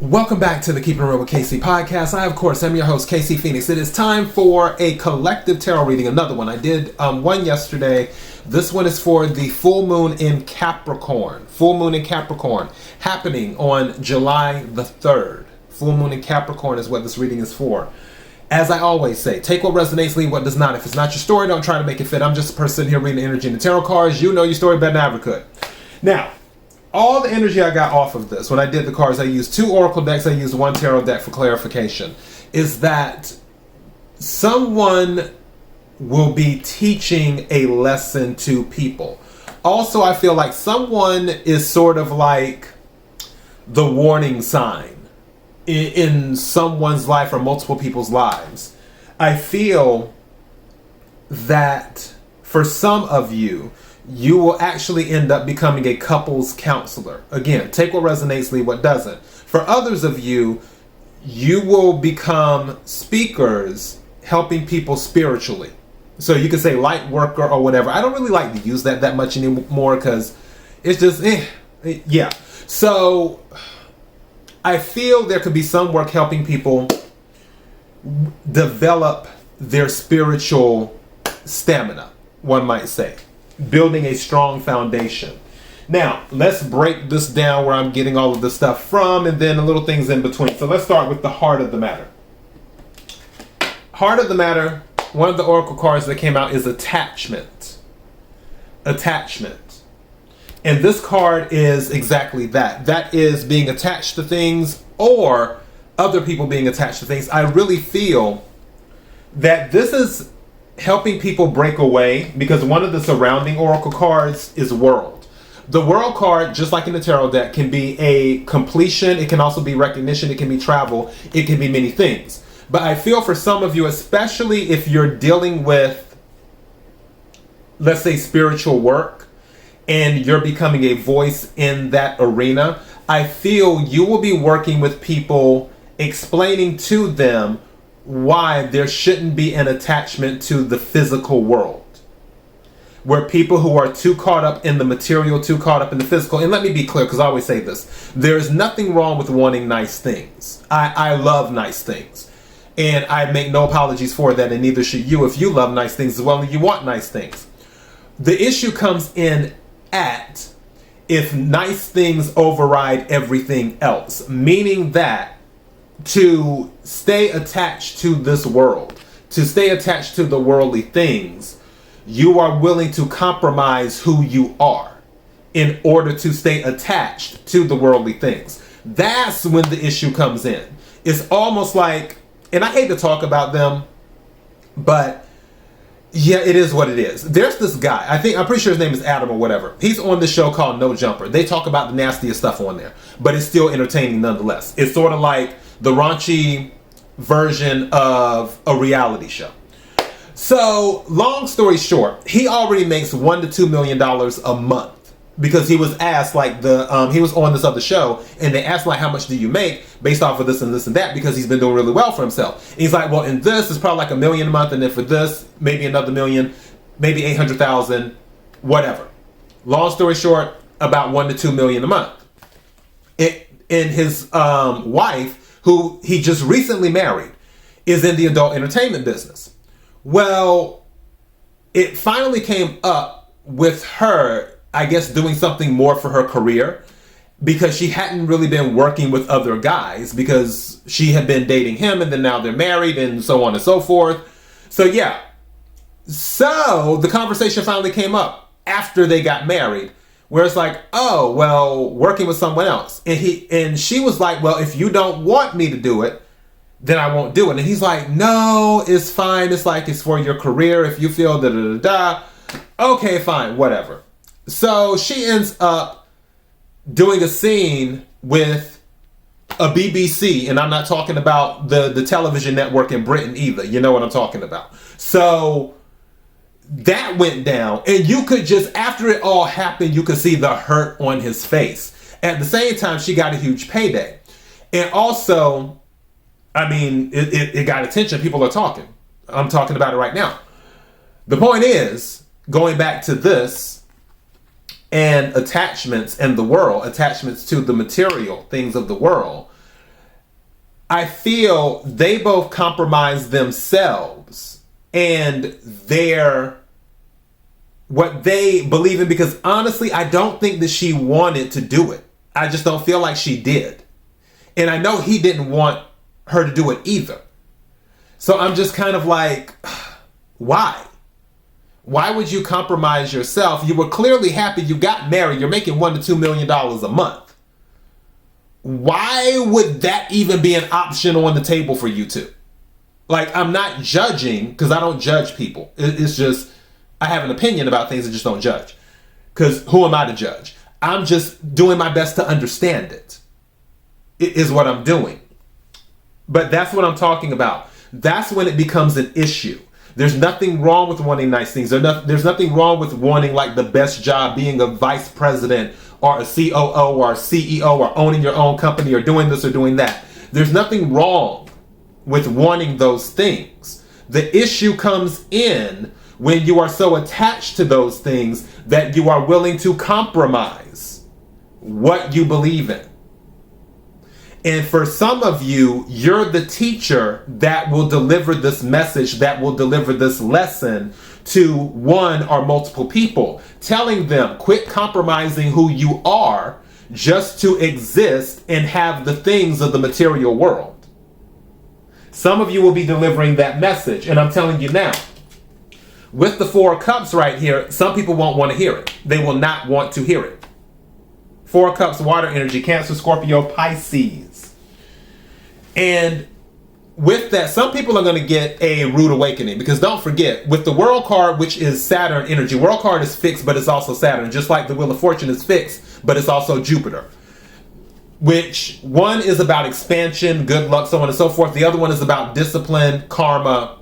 Welcome back to the Keeping It Real with KC podcast. I, of course, am your host, KC Phoenix. It is time for a collective tarot reading, another one. I did one yesterday. This one is for the full moon in Capricorn. Full moon in Capricorn happening on July the 3rd. Full moon in Capricorn is what this reading is for. As I always say, take what resonates, leave what does not. If it's not your story, don't try to make it fit. I'm just a person here reading the energy in the tarot cards. You know your story better than I ever could. Now, all the energy I got off of this, when I did the cards, I used 2 oracle decks, I used 1 tarot deck for clarification, is that someone will be teaching a lesson to people. Also, I feel like someone is sort of like the warning sign in someone's life or multiple people's lives. I feel that for some of you, you will actually end up becoming a couples counselor. Again, take what resonates, leave what doesn't. For others of you, you will become speakers helping people spiritually. So you could say light worker or whatever. I don't really like to use that much anymore because it's just, yeah. So I feel there could be some work helping people develop their spiritual stamina, one might say. Building a strong foundation. Now, let's break this down where I'm getting all of this stuff from and then the little things in between. So let's start with the heart of the matter. Heart of the matter, one of the oracle cards that came out is attachment. Attachment. And this card is exactly that. That is being attached to things or other people being attached to things. I really feel that this is helping people break away because one of the surrounding oracle cards is world. The world card, just like in the tarot deck, can be a completion. It can also be recognition. It can be travel. It can be many things. But I feel for some of you, especially if you're dealing with, let's say, spiritual work and you're becoming a voice in that arena, I feel you will be working with people, explaining to them why there shouldn't be an attachment to the physical world. Where people who are too caught up in the material, too caught up in the physical, and let me be clear because I always say this, there's nothing wrong with wanting nice things. I love nice things. And I make no apologies for that, and neither should you if you love nice things as well and you want nice things. The issue comes in at if nice things override everything else, meaning that to stay attached to this world, to stay attached to the worldly things, you are willing to compromise who you are in order to stay attached to the worldly things. That's when the issue comes in. It's almost like, and I hate to talk about them, but yeah, it is what it is. There's this guy, I'm pretty sure his name is Adam or whatever. He's on this show called No Jumper. They talk about the nastiest stuff on there, but it's still entertaining nonetheless. It's sort of like the raunchy version of a reality show. So, long story short, he already makes $1 to $2 million a month because he was asked, like, he was on this other show and they asked, like, how much do you make based off of this and this and that, because he's been doing really well for himself. And he's like, well, in this it's probably like $1 million a month, and then for this maybe another $1 million, maybe 800,000, whatever. Long story short, about $1 to $2 million a month. And his wife, who he just recently married, is in the adult entertainment business. Well, it finally came up with her, I guess, doing something more for her career because she hadn't really been working with other guys because she had been dating him and then now they're married and so on and so forth. So yeah. So the conversation finally came up after they got married, where it's like, oh, well, working with someone else. And she was like, well, if you don't want me to do it, then I won't do it. And he's like, no, it's fine. It's like, it's for your career. If you feel da-da-da-da, okay, fine, whatever. So she ends up doing a scene with a BBC, and I'm not talking about the television network in Britain either. You know what I'm talking about. So that went down, and you could just, after it all happened, you could see the hurt on his face. At the same time, she got a huge payday. And also, I mean, it got attention. People are talking. I'm talking about it right now. The point is, going back to this, and attachments in the world, attachments to the material things of the world, I feel they both compromise themselves and what they believe in, because honestly, I don't think that she wanted to do it. I just don't feel like she did. And I know he didn't want her to do it either. So I'm just kind of like, why? Why would you compromise yourself? You were clearly happy you got married. You're making $1 to $2 million a month. Why would that even be an option on the table for you two? Like, I'm not judging, because I don't judge people. It's just, I have an opinion about things and just don't judge. Because who am I to judge? I'm just doing my best to understand it. It is what I'm doing. But that's what I'm talking about. That's when it becomes an issue. There's nothing wrong with wanting nice things. There's nothing wrong with wanting like the best job, being a vice president or a COO or a CEO or owning your own company or doing this or doing that. There's nothing wrong with wanting those things. The issue comes in when you are so attached to those things that you are willing to compromise what you believe in. And for some of you, you're the teacher that will deliver this message, that will deliver this lesson to one or multiple people, telling them, quit compromising who you are just to exist and have the things of the material world. Some of you will be delivering that message. And I'm telling you now, with the Four of Cups right here, some people won't want to hear it. They will not want to hear it. Four of Cups, water energy, Cancer, Scorpio, Pisces. And with that, some people are going to get a rude awakening, because don't forget, with the World card, which is Saturn energy, World card is fixed, but it's also Saturn, just like the Wheel of Fortune is fixed, but it's also Jupiter. Which one is about expansion, good luck, so on and so forth. The other one is about discipline, karma,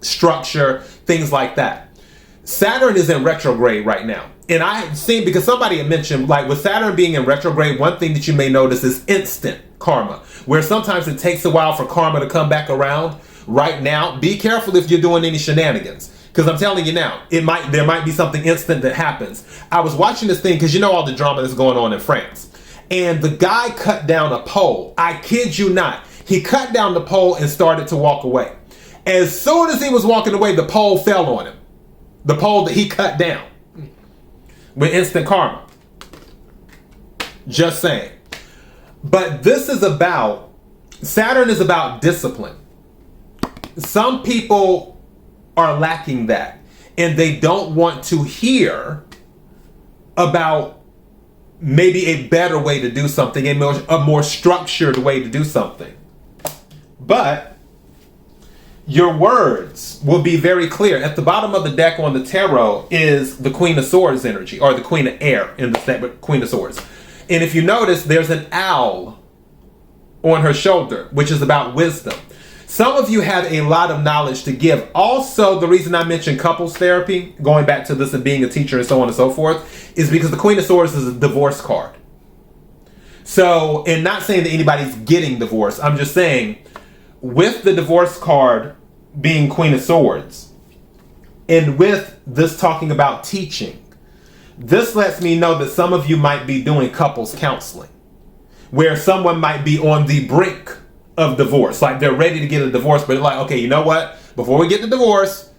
structure, things like that. Saturn is in retrograde right now. And I have seen, because somebody had mentioned, like with Saturn being in retrograde, one thing that you may notice is instant karma, where sometimes it takes a while for karma to come back around. Right now, be careful if you're doing any shenanigans, because I'm telling you now, there might be something instant that happens. I was watching this thing, because you know all the drama that's going on in France, and the guy cut down a pole. I kid you not. He cut down the pole and started to walk away. As soon as he was walking away, the pole fell on him. The pole that he cut down. With instant karma. Just saying. But this is about, Saturn is about discipline. Some people are lacking that, and they don't want to hear about maybe a better way to do something, a more structured way to do something. But your words will be very clear. At the bottom of the deck on the tarot is the Queen of Swords energy, or the Queen of Air in the deck, but Queen of Swords. And if you notice, there's an owl on her shoulder, which is about wisdom. Some of you have a lot of knowledge to give. Also, the reason I mentioned couples therapy, going back to this and being a teacher and so on and so forth, is because the Queen of Swords is a divorce card. So, and not saying that anybody's getting divorced, I'm just saying, with the divorce card being Queen of Swords, and with this talking about teaching, this lets me know that some of you might be doing couples counseling, where someone might be on the brink of divorce. Like they're ready to get a divorce, but they're like, okay, you know what? Before we get the divorce,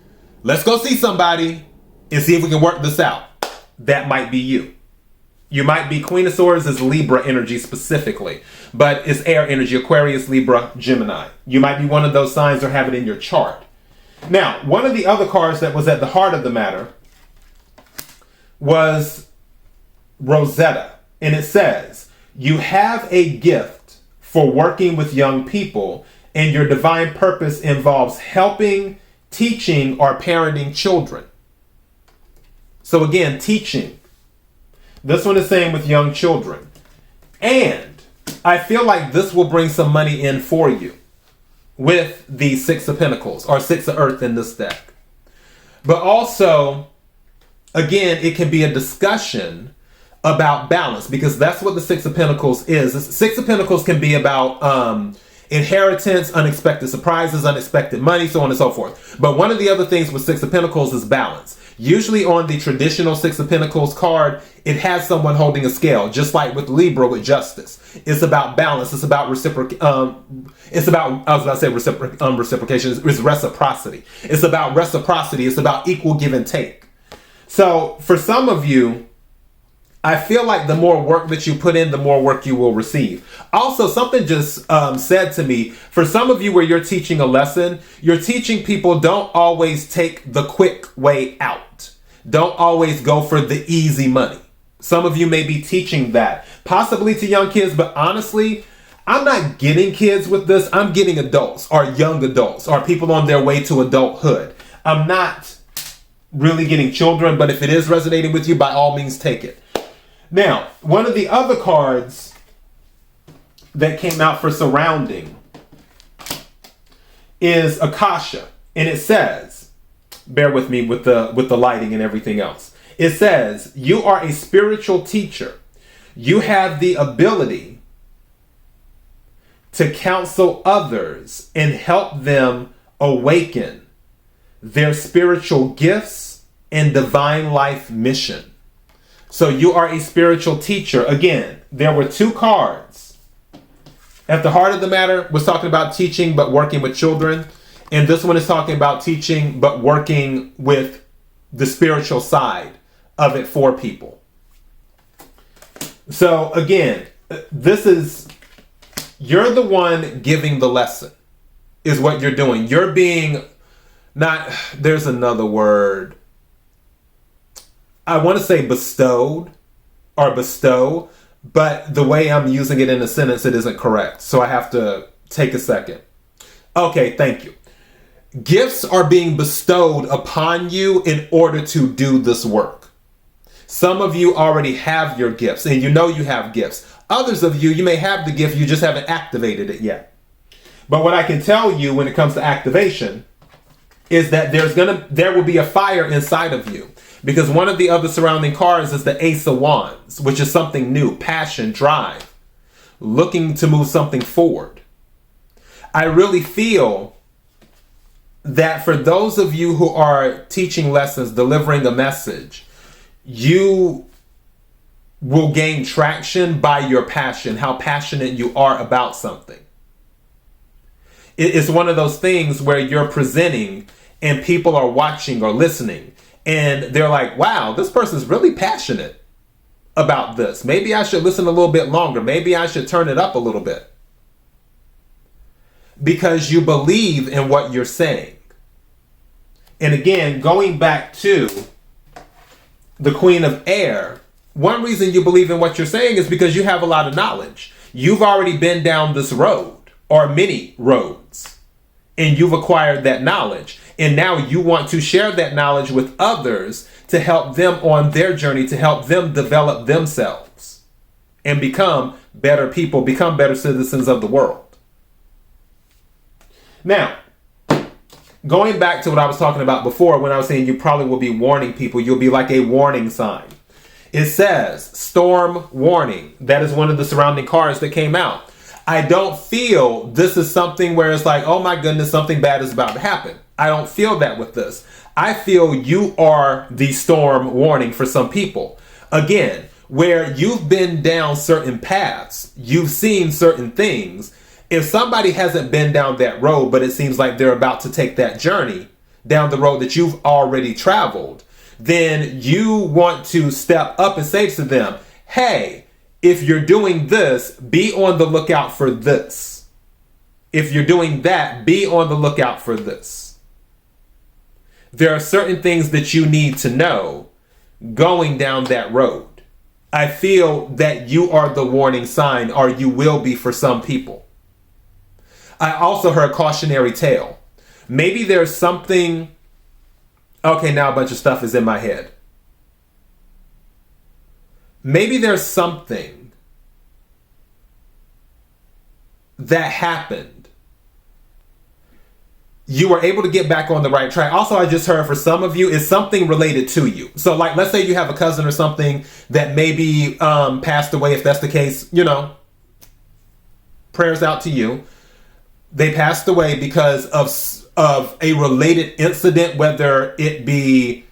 let's go see somebody and see if we can work this out. That might be you. You might be, Queen of Swords is Libra energy specifically, but it's air energy, Aquarius, Libra, Gemini. You might be one of those signs or have it in your chart. Now, one of the other cards that was at the heart of the matter was Rosetta. And it says, you have a gift for working with young people, and your divine purpose involves helping, teaching, or parenting children. So again, teaching. This one is saying with young children. And I feel like this will bring some money in for you with the Six of Pentacles, or Six of Earth in this deck. But also, again, it can be a discussion about balance, because that's what the Six of Pentacles is. The Six of Pentacles can be about, inheritance, unexpected surprises, unexpected money, so on and so forth. But one of the other things with Six of Pentacles is balance. Usually on the traditional Six of Pentacles card, it has someone holding a scale, just like with Libra with justice. It's about balance. It's about reciprocation. It's reciprocity. It's about reciprocity. It's about equal give and take. So for some of you, I feel like the more work that you put in, the more work you will receive. Also, something just said to me, for some of you where you're teaching a lesson, you're teaching people don't always take the quick way out. Don't always go for the easy money. Some of you may be teaching that, possibly to young kids, but honestly, I'm not getting kids with this. I'm getting adults or young adults or people on their way to adulthood. I'm not really getting children, but if it is resonating with you, by all means, take it. Now, one of the other cards that came out for surrounding is Akasha. And it says, bear with me with the lighting and everything else. It says, you are a spiritual teacher. You have the ability to counsel others and help them awaken their spiritual gifts and divine life mission. So you are a spiritual teacher. Again, there were two cards. At the heart of the matter was talking about teaching but working with children. And this one is talking about teaching but working with the spiritual side of it for people. So again, you're the one giving the lesson is what you're doing. You're being there's another word. I want to say bestowed or bestow, but the way I'm using it in a sentence, it isn't correct. So I have to take a second. Okay, thank you. Gifts are being bestowed upon you in order to do this work. Some of you already have your gifts and you know you have gifts. Others of you, you may have the gift, you just haven't activated it yet. But what I can tell you when it comes to activation is that there will be a fire inside of you. Because one of the other surrounding cards is the Ace of Wands, which is something new, passion, drive, looking to move something forward. I really feel that for those of you who are teaching lessons, delivering a message, you will gain traction by your passion, how passionate you are about something. It's one of those things where you're presenting and people are watching or listening. And they're like, wow, this person's really passionate about this. Maybe I should listen a little bit longer. Maybe I should turn it up a little bit. Because you believe in what you're saying. And again, going back to the Queen of Air, one reason you believe in what you're saying is because you have a lot of knowledge. You've already been down this road or many roads. And you've acquired that knowledge. And now you want to share that knowledge with others to help them on their journey, to help them develop themselves and become better people, become better citizens of the world. Now, going back to what I was talking about before, when I was saying you probably will be warning people, you'll be like a warning sign. It says storm warning. That is one of the surrounding cards that came out. I don't feel this is something where it's like, oh my goodness, something bad is about to happen. I don't feel that with this. I feel you are the storm warning for some people. Again, where you've been down certain paths, you've seen certain things. If somebody hasn't been down that road, but it seems like they're about to take that journey down the road that you've already traveled, then you want to step up and say to them, hey, if you're doing this, be on the lookout for this. If you're doing that, be on the lookout for this. There are certain things that you need to know going down that road. I feel that you are the warning sign, or you will be for some people. I also heard cautionary tale. Maybe there's something. Okay, now a bunch of stuff is in my head. Maybe there's something that happened. You were able to get back on the right track. Also, I just heard for some of you, it's something related to you. So like, let's say you have a cousin or something that maybe passed away. If that's the case, prayers out to you. They passed away because of a related incident, whether it be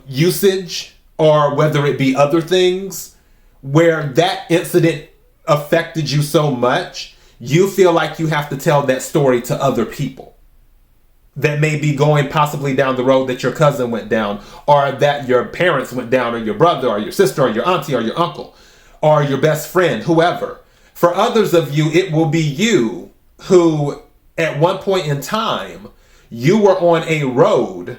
usage or whether it be other things, where that incident affected you so much, you feel like you have to tell that story to other people that may be going possibly down the road that your cousin went down, or that your parents went down, or your brother, or your sister, or your auntie, or your uncle, or your best friend, whoever. For others of you, it will be you who, at one point in time, you were on a road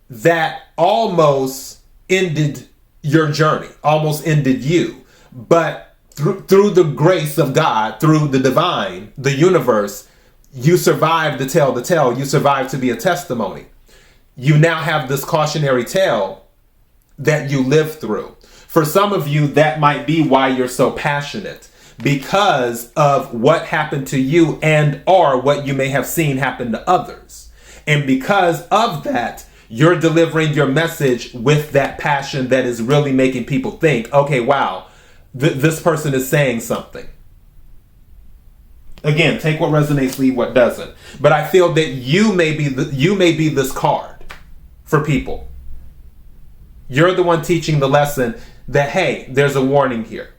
that almost ended your journey, almost ended you. But through the grace of God, through the divine, the universe, you survived to tell the tale. You survived to be a testimony. You now have this cautionary tale that you lived through. For some of you, that might be why you're so passionate, because of what happened to you and or what you may have seen happen to others. And because of that, you're delivering your message with that passion that is really making people think, okay, wow, this person is saying something. Again, take what resonates, leave what doesn't. But I feel that you may be this card for people. You're the one teaching the lesson that, hey, there's a warning here.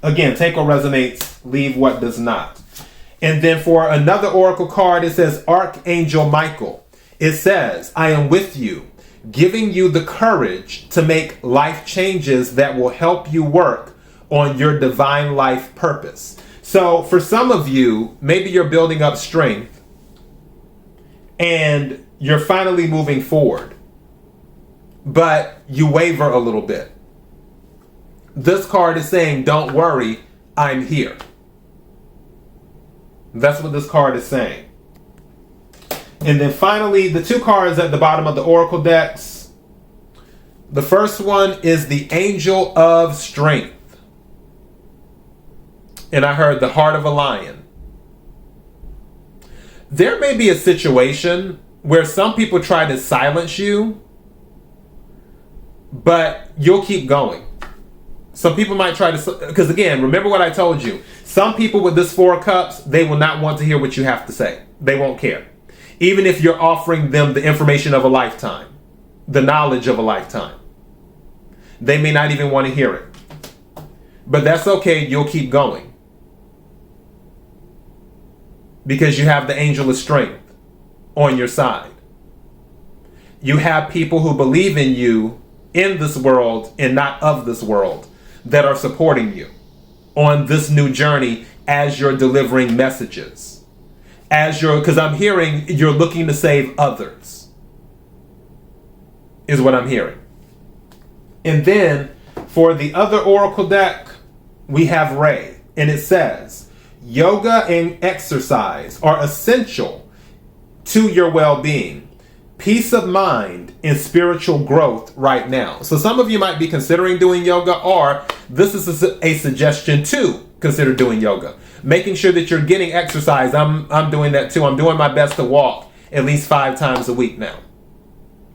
Again, take what resonates, leave what does not. And then for another oracle card, it says Archangel Michael. It says, I am with you, giving you the courage to make life changes that will help you work on your divine life purpose. So for some of you, maybe you're building up strength and you're finally moving forward, but you waver a little bit. This card is saying, don't worry, I'm here. That's what this card is saying. And then finally, the two cards at the bottom of the oracle decks. The first one is the Angel of Strength. And I heard the Heart of a Lion. There may be a situation where some people try to silence you, but you'll keep going. Some people might try to, because again, remember what I told you. Some people with this Four of Cups, they will not want to hear what you have to say. They won't care. Even if you're offering them the information of a lifetime, the knowledge of a lifetime. They may not even want to hear it. But that's okay, you'll keep going. Because you have the Angel of Strength on your side. You have people who believe in you in this world and not of this world that are supporting you on this new journey as you're delivering messages. Because I'm hearing you're looking to save others, is what I'm hearing. And then for the other oracle deck, we have Ray, and it says, yoga and exercise are essential to your well-being, peace of mind, and spiritual growth right now. So some of you might be considering doing yoga, or this is a suggestion to consider doing yoga. Making sure that you're getting exercise. I'm doing that too. I'm doing my best to walk at least 5 times a week now,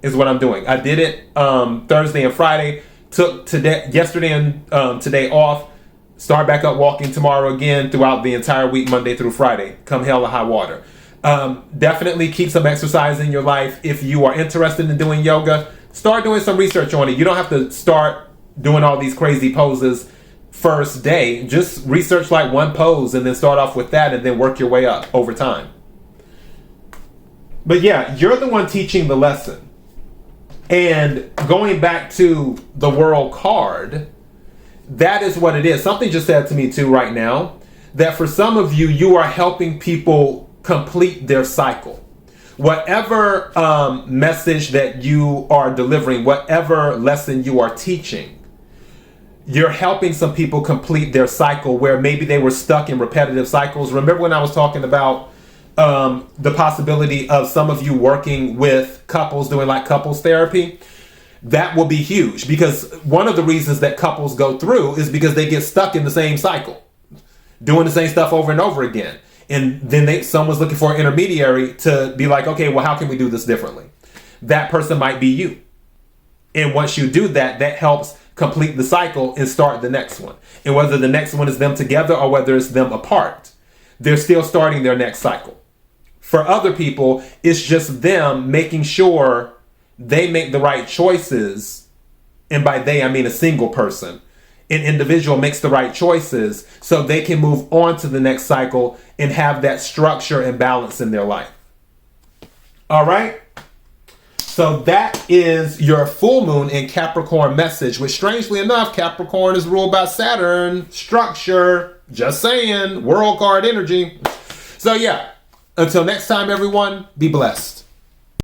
is what I'm doing. I did it Thursday and Friday. Took yesterday and today off. Start back up walking tomorrow again throughout the entire week, Monday through Friday, come hell or high water. Definitely keep some exercise in your life. If you are interested in doing yoga, start doing some research on it. You don't have to start doing all these crazy poses first day. Just research like one pose and then start off with that and then work your way up over time. But yeah, you're the one teaching the lesson. And going back to the World card, that is what it is. Something just said to me too right now, that for some of you, you are helping people complete their cycle. Whatever message that you are delivering, whatever lesson you are teaching, you're helping some people complete their cycle where maybe they were stuck in repetitive cycles. Remember when I was talking about the possibility of some of you working with couples, doing like couples therapy? That will be huge, because one of the reasons that couples go through is because they get stuck in the same cycle, doing the same stuff over and over again. And then someone's looking for an intermediary to be like, okay, well, how can we do this differently? That person might be you. And once you do that, that helps complete the cycle and start the next one. And whether the next one is them together or whether it's them apart, they're still starting their next cycle. For other people, it's just them making sure they make the right choices. And by they, I mean a single person. An individual makes the right choices so they can move on to the next cycle and have that structure and balance in their life. All right? So that is your full moon in Capricorn message, which strangely enough, Capricorn is ruled by Saturn. Structure, just saying, world card energy. So yeah, until next time, everyone, be blessed.